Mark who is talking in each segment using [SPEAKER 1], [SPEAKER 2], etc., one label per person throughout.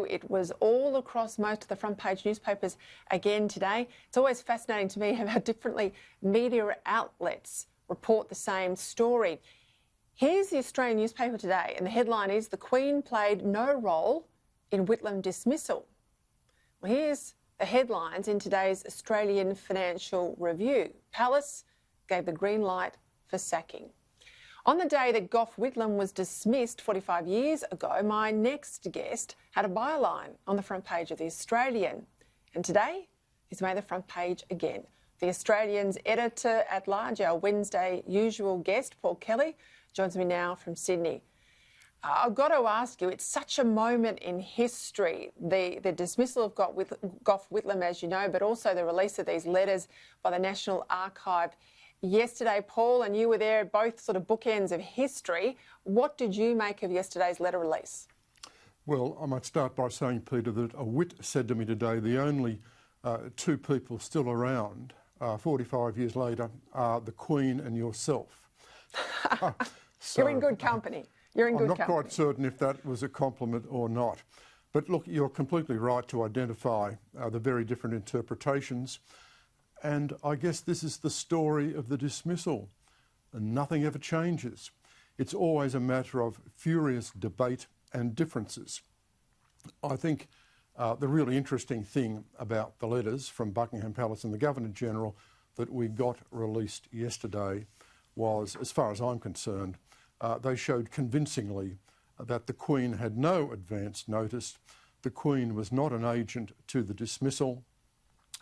[SPEAKER 1] It was all across most of the front page newspapers again today. It's always fascinating to me how differently media outlets report the same story. Here's the Australian newspaper today, and the headline is, "The Queen played no role in Whitlam dismissal." Well, here's the headlines in today's Australian Financial Review. Palace gave the green light for sacking. On the day that Gough Whitlam was dismissed 45 years ago, my next guest had a byline on the front page of The Australian. And today, he's made the front page again. The Australian's editor-at-large, our Wednesday usual guest, Paul Kelly, joins me now from Sydney. I've got to ask you, it's such a moment in history, the dismissal of Gough Whitlam, as you know, but also the release of these letters by the National Archive yesterday. Paul, and you were there at both sort of bookends of history. What did you make of yesterday's letter release?
[SPEAKER 2] Well, I might start by saying, Peter, that a wit said to me today, the only two people still around 45 years later are the Queen and yourself.
[SPEAKER 1] So, you're in good company. You're in good company.
[SPEAKER 2] I'm not quite certain if that was a compliment or not. But look, you're completely right to identify the very different interpretations. And I guess this is the story of the dismissal. And nothing ever changes. It's always a matter of furious debate and differences. I think the really interesting thing about the letters from Buckingham Palace and the Governor-General that we got released yesterday was, as far as I'm concerned, they showed convincingly that the Queen had no advance notice. The Queen was not an agent to the dismissal,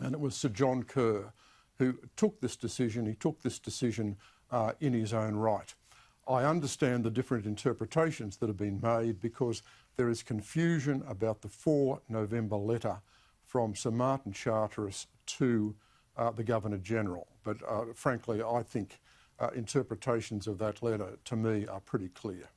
[SPEAKER 2] and it was Sir John Kerr who took this decision. He took this decision in his own right. I understand the different interpretations that have been made because there is confusion about the 4 November letter from Sir Martin Charteris to the Governor-General. But frankly, I think interpretations of that letter, to me, are pretty clear.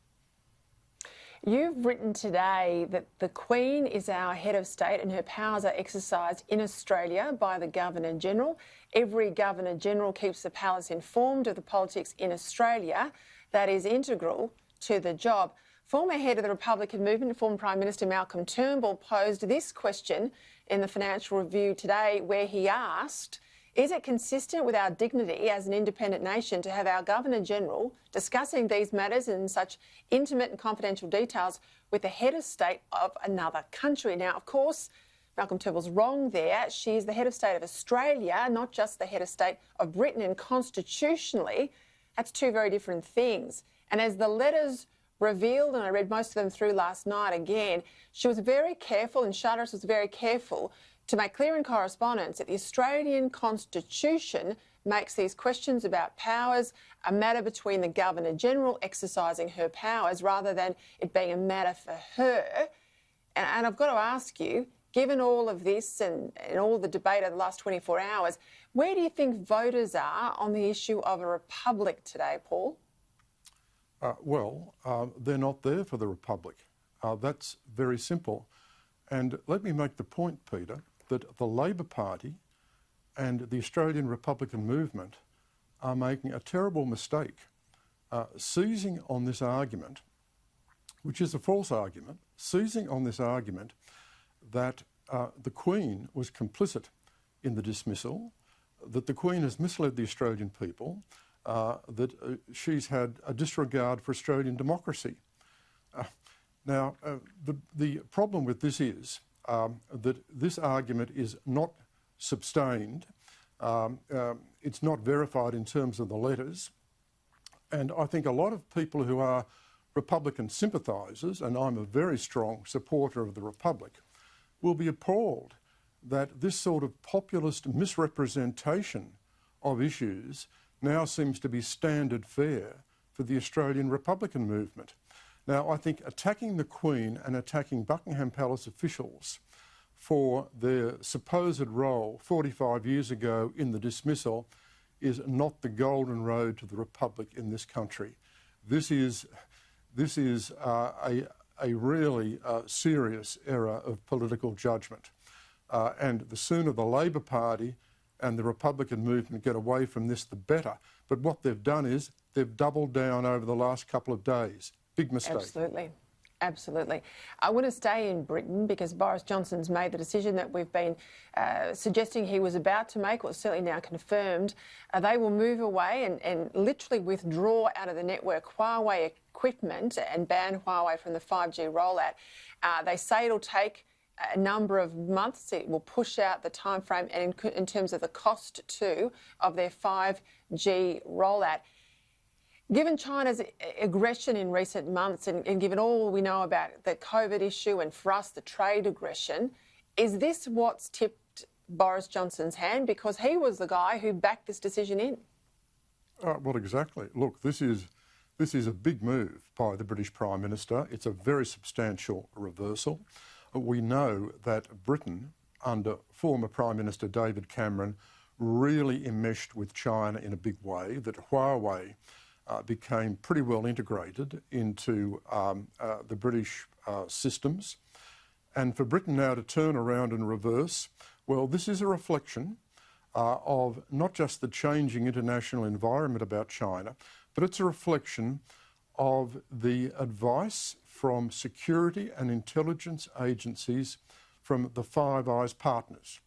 [SPEAKER 1] You've written today that the Queen is our head of state and her powers are exercised in Australia by the Governor-General. Every Governor-General keeps the palace informed of the politics in Australia. That is integral to the job. Former head of the Republican movement, former Prime Minister Malcolm Turnbull, posed this question in the Financial Review today, where he asked, is it consistent with our dignity as an independent nation to have our Governor-General discussing these matters in such intimate and confidential details with the head of state of another country? Now, of course, Malcolm Turnbull's wrong there. She's the head of state of Australia, not just the head of state of Britain, and constitutionally, that's two very different things. And as the letters revealed, and I read most of them through last night again, she was very careful, and Charteris was very careful to make clear in correspondence that the Australian Constitution makes these questions about powers a matter between the Governor-General exercising her powers rather than it being a matter for her. And I've got to ask you, given all of this and all the debate over the last 24 hours, where do you think voters are on the issue of a republic today, Paul?
[SPEAKER 2] They're not there for the republic. That's very simple. And let me make the point, Peter, that the Labor Party and the Australian Republican movement are making a terrible mistake, seizing on this argument, which is a false argument, seizing on this argument that the Queen was complicit in the dismissal, that the Queen has misled the Australian people, that she's had a disregard for Australian democracy. Now, the problem with this is that this argument is not sustained. It's not verified in terms of the letters. And I think a lot of people who are Republican sympathisers, and I'm a very strong supporter of the Republic, will be appalled that this sort of populist misrepresentation of issues now seems to be standard fare for the Australian Republican movement. Now, I think attacking the Queen and attacking Buckingham Palace officials for their supposed role 45 years ago in the dismissal is not the golden road to the Republic in this country. This is a really serious error of political judgment. And the sooner the Labor Party and the Republican movement get away from this, the better. But what they've done is they've doubled down over the last couple of days. Big mistake.
[SPEAKER 1] Absolutely. Absolutely. I want to stay in Britain because Boris Johnson's made the decision that we've been suggesting he was about to make, or certainly now confirmed. They will move away and literally withdraw out of the network Huawei equipment and ban Huawei from the 5G rollout. They say it'll take a number of months. It will push out the time frame, and in terms of the cost too of their 5G rollout. Given China's aggression in recent months and given all we know about the COVID issue and for us the trade aggression, is this what's tipped Boris Johnson's hand? Because he was the guy who backed this decision in.
[SPEAKER 2] Well, exactly. Look, this is a big move by the British Prime Minister. It's a very substantial reversal. We know that Britain, under former Prime Minister David Cameron, really enmeshed with China in a big way, that Huawei became pretty well integrated into the British systems. And for Britain now to turn around and reverse, well, this is a reflection of not just the changing international environment about China, but it's a reflection of the advice from security and intelligence agencies from the Five Eyes partners.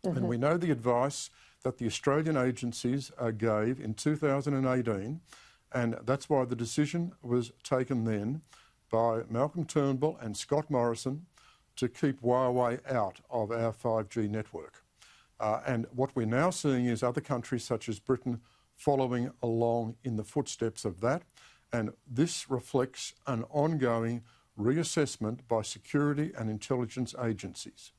[SPEAKER 2] Mm-hmm. And we know the advice that the Australian agencies gave in 2018, and that's why the decision was taken then by Malcolm Turnbull and Scott Morrison to keep Huawei out of our 5G network. And what we're now seeing is other countries such as Britain following along in the footsteps of that. And this reflects an ongoing reassessment by security and intelligence agencies.